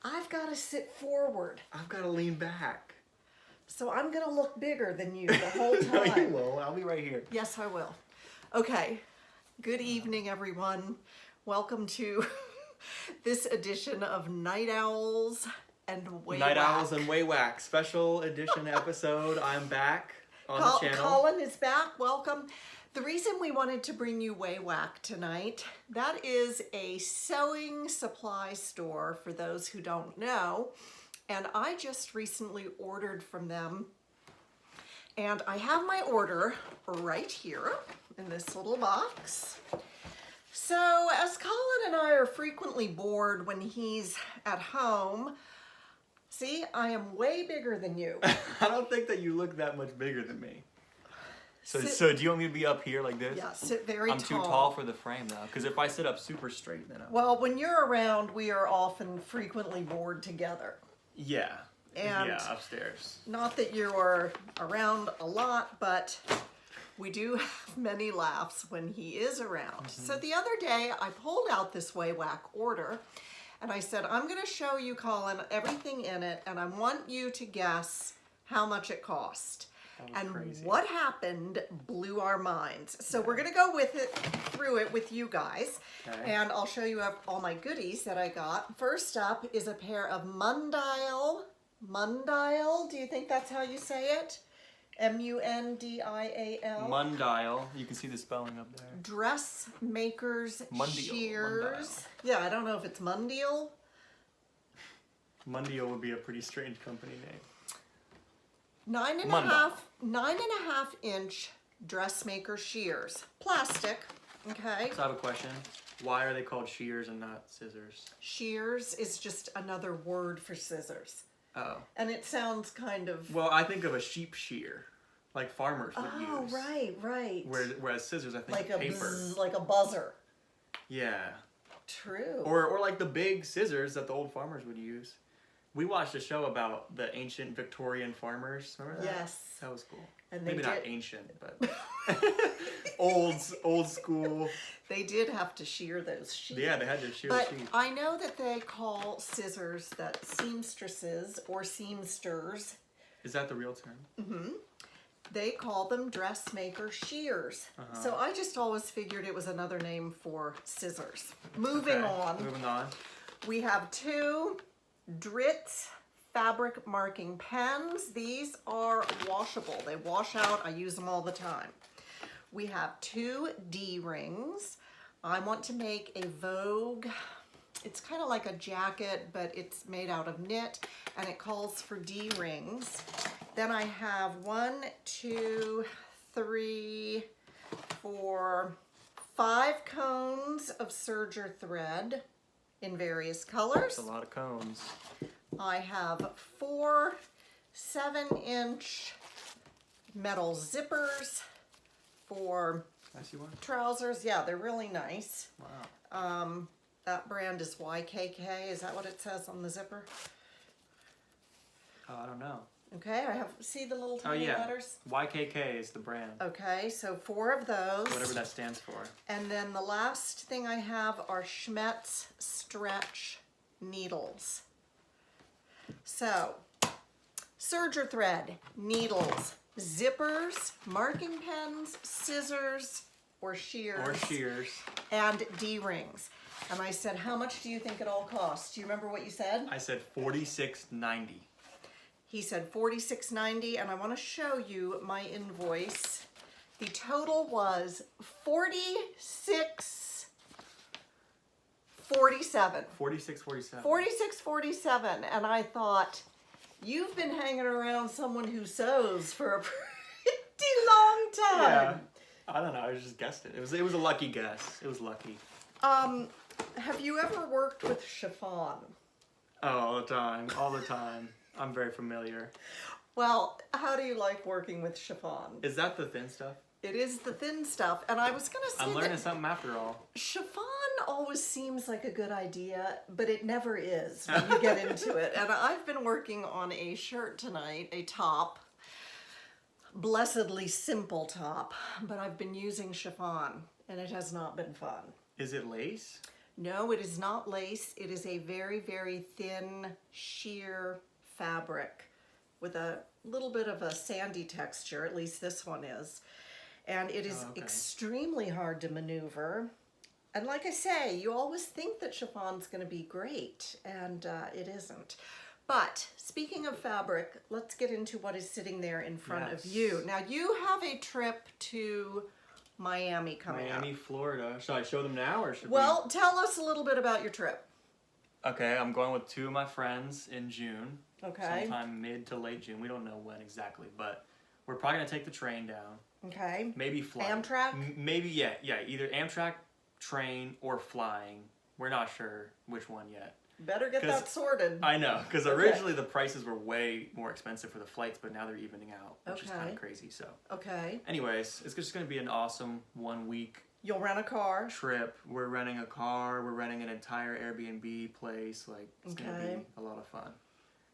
I've got to sit forward. I've got to lean back. So I'm going to look bigger than you the whole time. No, you won't. I'll be right here. Yes, I will. Okay. Good evening, everyone. Welcome to this edition of Night Owls and Wawak. Night Owls and Wawak special edition episode. I'm back on the channel. Colin is back. Welcome. The reason we wanted to bring you Wawak tonight, that is a sewing supply store for those who don't know. And I just recently ordered from them. And I have my order right here in this little box. So as Colin and I are frequently bored when he's at home, see, I am way bigger than you. I don't think that you look that much bigger than me. So do you want me to be up here like this? Yeah, sit very tall. I'm too tall for the frame though, because if I sit up super straight, then Well, when you're around, we are often frequently bored together. Yeah. And yeah, upstairs. Not that you are around a lot, but we do have many laughs when he is around. So the other day, I pulled out this Wawak order, and I said, I'm going to show you, Colin, everything in it, and I want you to guess how much it cost. And crazy. What happened blew our minds. So we're going to go through it with you guys. Okay. And I'll show you all my goodies that I got. First up is a pair of Mundial, do you think that's how you say it? M-U-N-D-I-A-L. Mundial. You can see the spelling up there. Dressmakers Mundial, shears. Mundial. Yeah, I don't know if it's Mundial. Mundial would be a pretty strange company name. 9.5 inch dressmaker shears. Plastic, okay? So I have a question. Why are they called shears and not scissors? Shears is just another word for scissors. Oh. And it sounds kind of... Well, I think of a sheep shear, like farmers would use. Oh, right. Whereas scissors, I think Like paper. like a buzzer. Yeah. True. Or like the big scissors that the old farmers would use. We watched a show about the ancient Victorian farmers. Remember that? Yes. That was cool. And Maybe not ancient, but old school. They did have to shear those sheep. Yeah, they had to shear But the sheep. I know that they call scissors that seamstresses or seamsters. Is that the real term? Mm-hmm. They call them dressmaker shears. So I just always figured it was another name for scissors. Moving on. We have two Dritz fabric marking pens. These are washable. They wash out. I use them all the time. We have two D-rings. I want to make a Vogue. It's kind of like a jacket, but it's made out of knit, and it calls for D-rings. Then I have 1, 2, 3, 4, 5 cones of serger thread in various colors. That's a lot of cones. I have 4 7-inch metal zippers for trousers. Yeah, they're really nice. Wow. That brand is YKK. Is that what it says on the zipper? Oh, I don't know. Okay, see the little tiny letters? YKK is the brand. Okay, so 4 of those. Whatever that stands for. And then the last thing I have are Schmetz stretch needles. So, serger thread, needles, zippers, marking pens, scissors, or shears. And D-rings. And I said, how much do you think it all costs? Do you remember what you said? I said $46.90. He said $46.90, and I want to show you my invoice. The total was $46.47. $46.47, and I thought, you've been hanging around someone who sews for a pretty long time. Yeah, I don't know. I just guessed it. It was a lucky guess. It was lucky. Have you ever worked with chiffon? Oh, all the time. I'm very familiar. Well, how do you like working with chiffon? Is that the thin stuff? It is the thin stuff, and I was going to say I'm learning something after all. Chiffon always seems like a good idea, but it never is when you get into it. And I've been working on a shirt tonight, a top, blessedly simple top, but I've been using chiffon, and it has not been fun. Is it lace? No, it is not lace. It is a very, very thin sheer fabric with a little bit of a sandy texture, at least this one is. And it is extremely hard to maneuver. And like I say, you always think that chiffon's going to be great, and it isn't. But speaking of fabric, let's get into what is sitting there in front of you. Now, you have a trip to Miami coming up. Miami, Florida. Should I show them now, or should Well, tell us a little bit about your trip. Okay, I'm going with 2 of my friends in June. Okay. Sometime mid to late June. We don't know when exactly, but we're probably going to take the train down. Okay. Maybe fly. Amtrak? Maybe, yeah, either Amtrak, train, or flying. We're not sure which one yet. Better get that sorted. I know, because originally the prices were way more expensive for the flights, but now they're evening out, which is kind of crazy. So. Okay. Anyways, it's just going to be an awesome 1 week. You'll rent a car. Trip. We're renting a car. We're renting an entire Airbnb place. Like, it's going to be a lot of fun.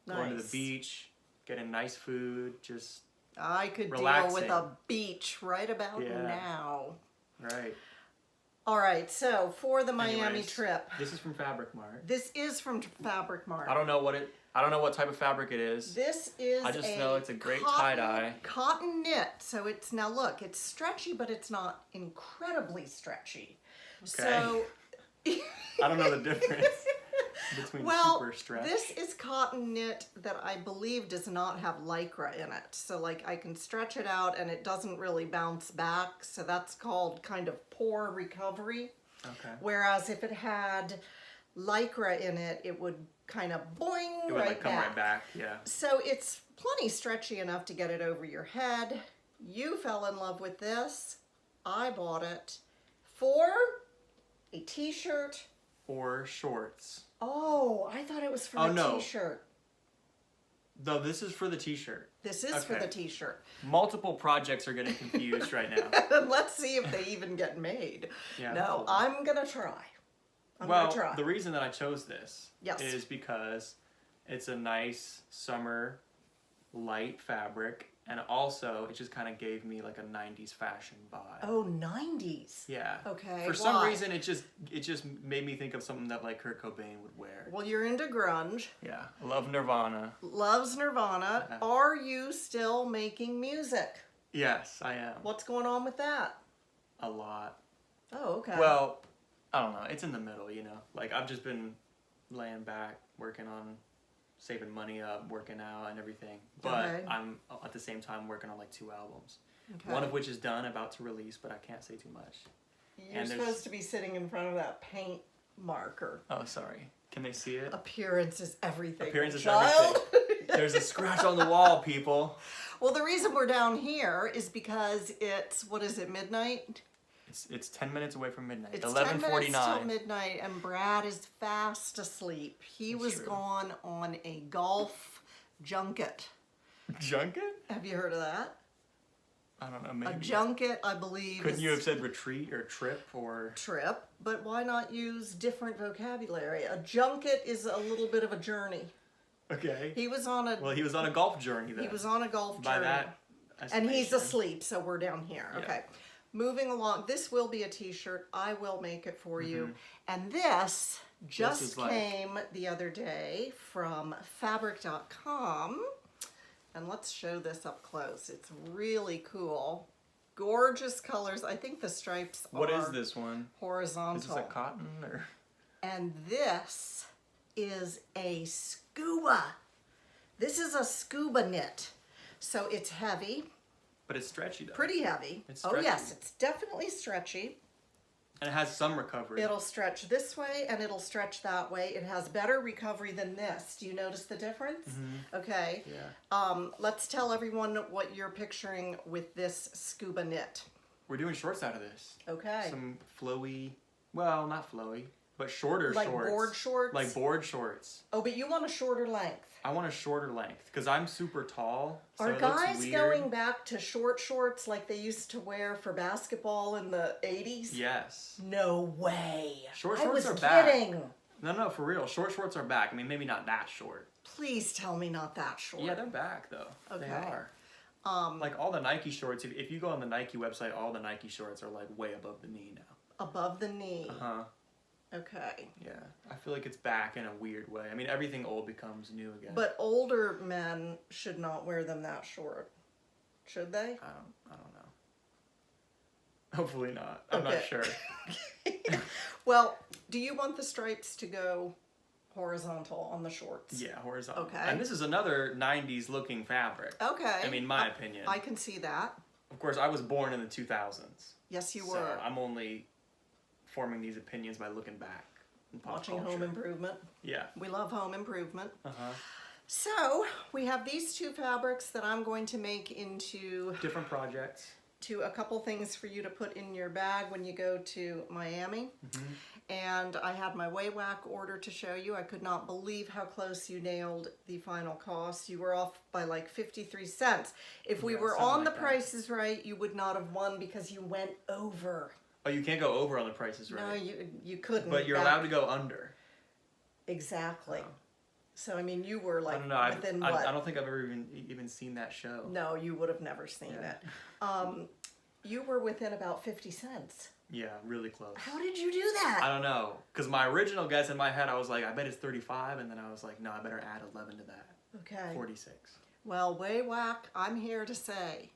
Nice. Going to the beach, getting nice food, just I could relaxing. deal with a beach right about now. Right. All right, so for the Miami trip. This is from Fabric Mart. This is from Fabric Mart. I don't know what type of fabric it is. This is I just know it's a great tie-dye. Cotton knit. So it's, now look, it's stretchy, but it's not incredibly stretchy. Okay. So I don't know the difference between super stretch. This is cotton knit that I believe does not have Lycra in it. So like I can stretch it out and it doesn't really bounce back. So that's called kind of pore recovery. Okay. Whereas if it had Lycra in it, it would kind of boing it would like come right back, yeah. So it's plenty stretchy enough to get it over your head. You fell in love with this. I bought it for a t-shirt. Or shorts. Oh, I thought it was for the t-shirt. No, this is for the t-shirt. This is for the t-shirt. Multiple projects are getting confused right now. Let's see if they even get made. Yeah, no, I'm going to try. The reason that I chose this is because it's a nice summer light fabric, and also it just kind of gave me like a 90s fashion vibe. Oh, 90s. Yeah. Okay. For some reason, it just made me think of something that like Kurt Cobain would wear. Well, you're into grunge. Yeah. Love Nirvana. Loves Nirvana. Yeah. Are you still making music? Yes, I am. What's going on with that? A lot. Oh, okay. Well, I don't know. It's in the middle, you know. Like, I've just been laying back, working on saving money up, working out and everything. But I'm at the same time working on like 2 albums. Okay. One of which is done, about to release, but I can't say too much. You're supposed to be sitting in front of that paint marker. Oh, sorry. Can they see it? Appearance is everything. Appearance is everything. There's a scratch on the wall, people. Well, the reason we're down here is because it's, what is it, midnight? It's 10 minutes away from midnight. It's 11:49. 10 minutes till midnight, and Brad is fast asleep. He was gone on a golf junket. Junket? Have you heard of that? I don't know, maybe. A junket, I believe. Couldn't you have said retreat or trip or... Trip, but why not use different vocabulary? A junket is a little bit of a journey. Okay. He was on a... Well, he was on a golf journey then. He was on a golf journey. By that and he's asleep, so we're down here. Yeah. Okay. Moving along, this will be a t-shirt. I will make it for you. And this just came the other day from fabric.com. And let's show this up close. It's really cool. Gorgeous colors. I think the stripes are... What is this one? Horizontal. Is this a cotton or... And this is a scuba. This is a scuba knit. So it's heavy. But it's stretchy though. Pretty heavy. It's stretchy. Oh yes, it's definitely stretchy. And it has some recovery. It'll stretch this way and it'll stretch that way. It has better recovery than this. Do you notice the difference? Okay. Yeah. Let's tell everyone what you're picturing with this scuba knit. We're doing shorts out of this. Okay. Some flowy, well, not flowy, but shorter like shorts. Like board shorts? Like board shorts. Oh, but you want a shorter length. I want a shorter length because I'm super tall. So Are guys going back to short shorts like they used to wear for basketball in the 80s? Yes. No way. Short shorts are kidding. back. No, for real. Short shorts are back. I mean, maybe not that short. Please tell me not that short. Yeah, they're back though. Okay. They are. Like all the Nike shorts, if you go on the Nike website, all the Nike shorts are like way above the knee now. Above the knee. Uh-huh. Okay. Yeah, I feel like it's back in a weird way. I mean, everything old becomes new again. But older men should not wear them that short. Should they? I don't know. Hopefully not. I'm not sure. Well, do you want the stripes to go horizontal on the shorts? Yeah, horizontal. Okay. And this is another 90s looking fabric. Okay. I mean, my opinion. I can see that. Of course, I was born in the 2000s. Yes, you so were. I'm only forming these opinions by looking back. Watching Home Improvement. Yeah. We love Home Improvement. Uh-huh. So, we have these two fabrics that I'm going to make into... different projects. To a couple things for you to put in your bag when you go to Miami. Mm-hmm. And I had my Wawak order to show you. I could not believe how close you nailed the final cost. You were off by like 53 cents. If we were on the Price is Right, you would not have won because you went over. Oh, you can't go over on the Price is Right. No, you couldn't. But you're allowed to go under. Exactly. Oh. So, I mean, you were like I don't know. within what? I don't think I've ever even seen that show. No, you would have never seen it. You were within about 50 cents. Yeah, really close. How did you do that? I don't know. Because my original guess in my head, I was like, I bet it's 35. And then I was like, no, I better add 11 to that. Okay. 46. Well, Wawak, I'm here to say,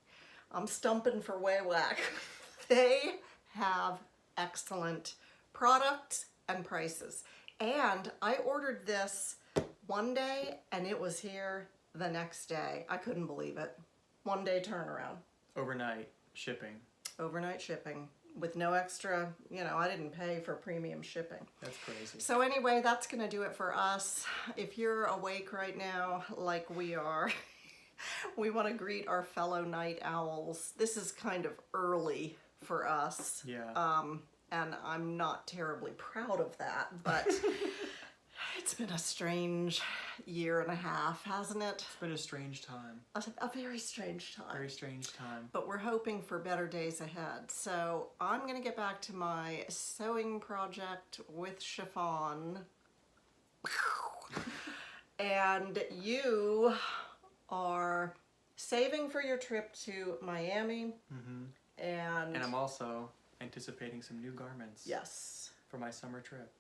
I'm stumping for Wawak. They have excellent products and prices. And I ordered this one day and it was here the next day. I couldn't believe it. 1 day turnaround. Overnight shipping. Overnight shipping with no extra, I didn't pay for premium shipping. That's crazy. So anyway, that's going to do it for us. If you're awake right now, like we are, we want to greet our fellow night owls. This is kind of early for us. Yeah. And I'm not terribly proud of that, but it's been a strange year and a half, hasn't it? It's been a strange time. A very strange time. Very strange time. But we're hoping for better days ahead. So I'm going to get back to my sewing project with chiffon. And you are saving for your trip to Miami. Mm-hmm. And I'm also anticipating some new garments. Yes. For my summer trip.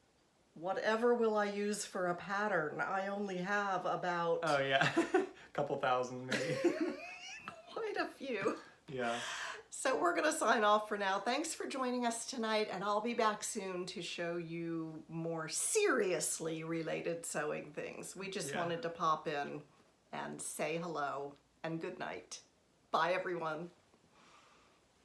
Whatever will I use for a pattern? I only have about... Oh, yeah. Couple thousand, maybe. Quite a few. Yeah. So we're going to sign off for now. Thanks for joining us tonight, and I'll be back soon to show you more seriously related sewing things. We just wanted to pop in and say hello and good night. Bye, everyone.